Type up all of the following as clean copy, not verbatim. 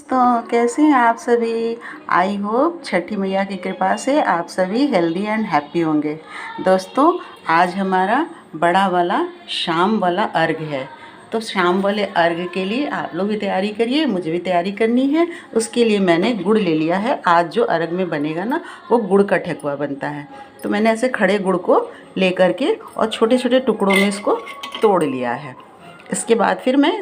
दोस्तों, कैसे हैं आप सभी। आई होप छठी मैया की कृपा से आप सभी हेल्दी एंड हैप्पी होंगे। दोस्तों, आज हमारा बड़ा वाला शाम वाला अर्घ है। तो शाम वाले अर्घ के लिए आप लोग भी तैयारी करिए, मुझे भी तैयारी करनी है। उसके लिए मैंने गुड़ ले लिया है। आज जो अर्घ में बनेगा ना, वो गुड़ का ठेकुआ बनता है। तो मैंने ऐसे खड़े गुड़ को ले करके और छोटे छोटे टुकड़ों में इसको तोड़ लिया है। इसके बाद फिर मैं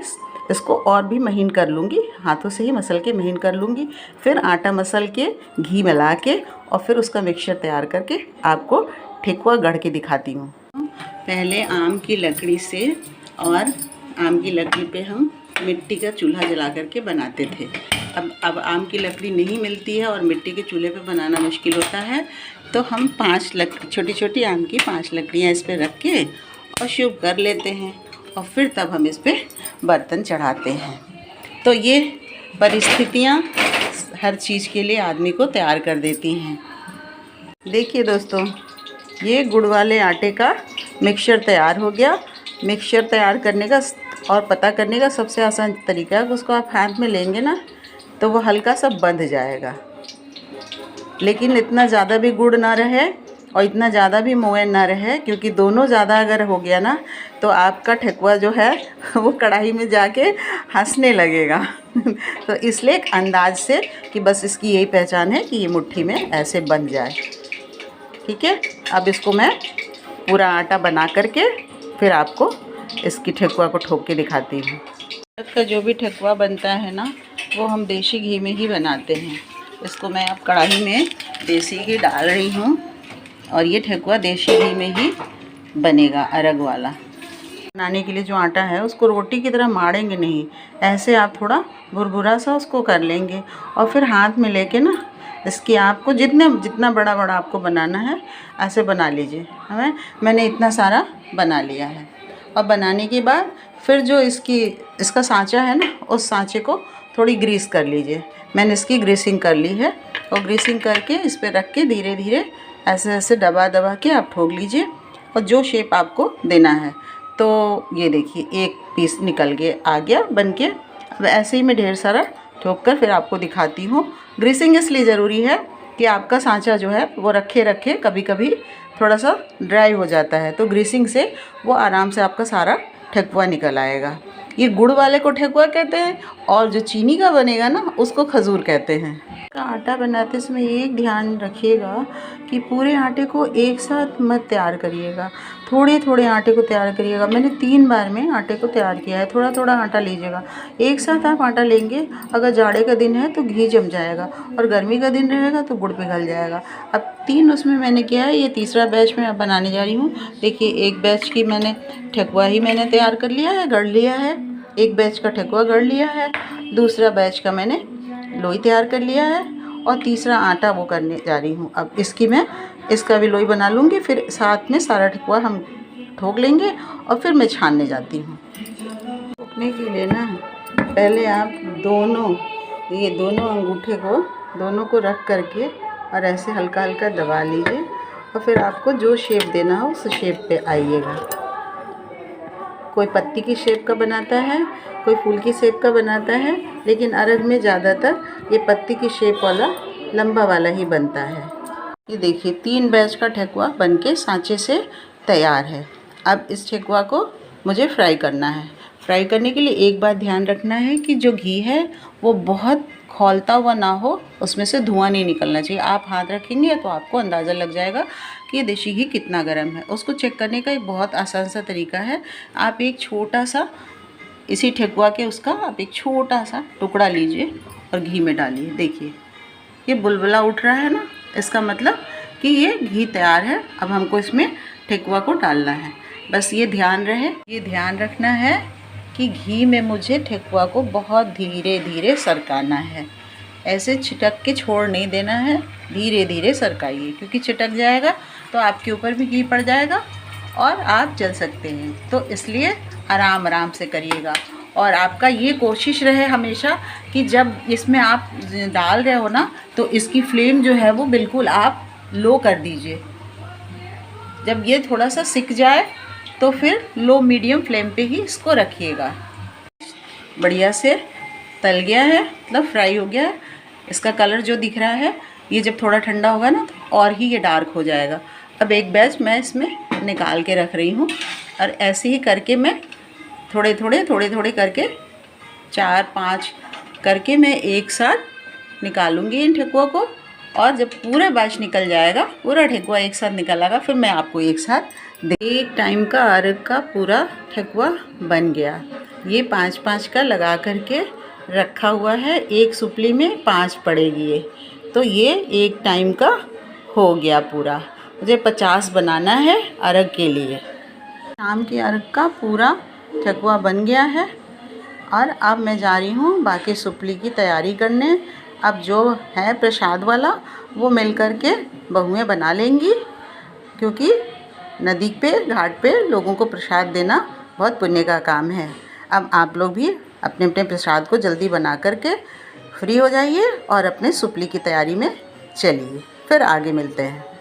इसको और भी महीन कर लूँगी, हाथों से ही मसल के महीन कर लूँगी। फिर आटा मसल के घी मिला के और फिर उसका मिक्सचर तैयार करके आपको ठेकुआ गढ़ के दिखाती हूँ। पहले आम की लकड़ी से और आम की लकड़ी पे हम मिट्टी का चूल्हा जला करके बनाते थे। अब आम की लकड़ी नहीं मिलती है और मिट्टी के चूल्हे पे बनाना मुश्किल होता है, तो हम छोटी छोटी आम की 5 लकड़ियाँ इस पर रख के और शुभ कर लेते हैं और फिर तब हम इस पर बर्तन चढ़ाते हैं। तो ये परिस्थितियाँ हर चीज़ के लिए आदमी को तैयार कर देती हैं। देखिए दोस्तों, ये गुड़ वाले आटे का मिक्सचर तैयार हो गया। मिक्सचर तैयार करने का और पता करने का सबसे आसान तरीका है कि उसको आप हाथ में लेंगे ना, तो वो हल्का सा बंध जाएगा। लेकिन इतना ज़्यादा भी गुड़ ना रहे और इतना ज़्यादा भी मोयन ना रहे, क्योंकि दोनों ज़्यादा अगर हो गया ना तो आपका ठेकुआ जो है वो कढ़ाई में जाके हंसने लगेगा। तो इसलिए एक अंदाज से कि बस इसकी यही पहचान है कि ये मुट्ठी में ऐसे बन जाए। ठीक है, अब इसको मैं पूरा आटा बना करके फिर आपको इसकी ठेकुआ को ठोक के दिखाती हूँ। का जो भी ठेकुआ बनता है ना, वो हम देसी घी में ही बनाते हैं। इसको मैं अब कढ़ाई में देसी घी डाल रही हूँ और ये ठेकुआ देसी घी में ही बनेगा। अर्घ वाला बनाने के लिए जो आटा है उसको रोटी की तरह माड़ेंगे नहीं, ऐसे आप थोड़ा भुरभुरा सा उसको कर लेंगे और फिर हाथ में लेके ना इसकी आपको जितना बड़ा बड़ा आपको बनाना है ऐसे बना लीजिए। मैंने इतना सारा बना लिया है। और बनाने के बाद फिर जो इसका सांचा है ना, उस सांचे को थोड़ी ग्रीस कर लीजिए। मैंने इसकी ग्रीसिंग कर ली है और ग्रीसिंग करके इस पर रख के धीरे धीरे ऐसे ऐसे दबा दबा के आप ठोक लीजिए और जो शेप आपको देना है। तो ये देखिए, एक पीस निकल के आ गया बन के। अब ऐसे ही मैं ढेर सारा ठोक कर फिर आपको दिखाती हूँ। ग्रीसिंग इसलिए ज़रूरी है कि आपका सांचा जो है वो रखे रखे कभी कभी थोड़ा सा ड्राई हो जाता है, तो ग्रीसिंग से वो आराम से आपका सारा ठेकुआ निकल आएगा। ये गुड़ वाले को ठेकुआ कहते हैं और जो चीनी का बनेगा ना, उसको खजूर कहते हैं। आटा बनाते समय एक ध्यान रखिएगा कि पूरे आटे को एक साथ मत तैयार करिएगा, थोड़े थोड़े आटे को तैयार करिएगा। मैंने 3 बार में आटे को तैयार किया है। थोड़ा थोड़ा आटा लीजिएगा। एक साथ आप आटा लेंगे, अगर जाड़े का दिन है तो घी जम जाएगा और गर्मी का दिन रहेगा तो गुड़ पिघल जाएगा। अब 3 उसमें मैंने किया है। ये तीसरा बैच मैं अब बनाने जा रही हूँ। देखिए, एक बैच की मैंने ठेकुआ ही मैंने तैयार कर लिया है, गढ़ लिया है। एक बैच का ठेकुआ गढ़ लिया है, दूसरा बैच का मैंने लोई तैयार कर लिया है और तीसरा आटा वो करने जा रही हूँ। अब इसका भी लोई बना लूँगी, फिर साथ में सारा ठेकुआ हम ठोक लेंगे और फिर मैं छानने जाती हूँ। ठोकने के लिए ना पहले आप ये दोनों अंगूठे को दोनों को रख करके और ऐसे हल्का हल्का दबा लीजिए और फिर आपको जो शेप देना हो उस शेप पे आइएगा। कोई पत्ती की शेप का बनाता है, कोई फूल की शेप का बनाता है, लेकिन अर्घ में ज़्यादातर ये पत्ती की शेप वाला लंबा वाला ही बनता है। ये देखिए, 3 बैच का ठेकुआ बनके सांचे से तैयार है। अब इस ठेकुआ को मुझे फ्राई करना है। फ्राई करने के लिए एक बात ध्यान रखना है कि जो घी है वो बहुत खौलता हुआ ना हो, उसमें से धुआं नहीं निकलना चाहिए। आप हाथ रखेंगे तो आपको अंदाज़ा लग जाएगा कि ये देसी घी कितना गर्म है। उसको चेक करने का एक बहुत आसान सा तरीका है। आप एक छोटा सा इसी ठेकुआ के आप एक छोटा सा टुकड़ा लीजिए और घी में डालिए। देखिए, ये बुलबुला उठ रहा है ना, इसका मतलब कि ये घी तैयार है। अब हमको इसमें ठेकुआ को डालना है। बस ये ध्यान रखना है कि घी में मुझे ठेकुआ को बहुत धीरे धीरे सरकाना है। ऐसे छिटक के छोड़ नहीं देना है, धीरे धीरे सरकाइए, क्योंकि छिटक जाएगा तो आपके ऊपर भी घी पड़ जाएगा और आप जल सकते हैं। तो इसलिए आराम आराम से करिएगा और आपका ये कोशिश रहे हमेशा कि जब इसमें आप डाल रहे हो ना, तो इसकी फ्लेम जो है वो बिल्कुल आप लो कर दीजिए। जब ये थोड़ा सा सिक जाए तो फिर लो मीडियम फ्लेम पे ही इसको रखिएगा। बढ़िया से तल गया है, मतलब फ्राई हो गया है। इसका कलर जो दिख रहा है ये जब थोड़ा ठंडा होगा ना तो और ही ये डार्क हो जाएगा। अब एक बैच मैं इसमें निकाल के रख रही हूँ और ऐसे ही करके मैं थोड़े थोड़े करके 4-5 करके मैं एक साथ निकालूंगी इन ठेकुआ को। और जब पूरा बैच निकल जाएगा, पूरा ठेकुआ एक साथ निकल आएगा, फिर मैं आपको एक साथ एक टाइम का अर्घ का पूरा ठेकुआ बन गया। ये 5-5 का लगा करके रखा हुआ है। एक सुपली में 5 पड़ेगी ये, तो ये एक टाइम का हो गया पूरा। मुझे 50 बनाना है अर्घ के लिए। शाम के अर्घ का पूरा ठेकुआ बन गया है और अब मैं जा रही हूँ बाकी सुपली की तैयारी करने। अब जो है प्रसाद वाला वो मिल कर के बहुएँ बना लेंगी, क्योंकि नदी पे घाट पे लोगों को प्रसाद देना बहुत पुण्य का काम है। अब आप लोग भी अपने अपने प्रसाद को जल्दी बना करके फ्री हो जाइए और अपने सुपली की तैयारी में चलिए। फिर आगे मिलते हैं।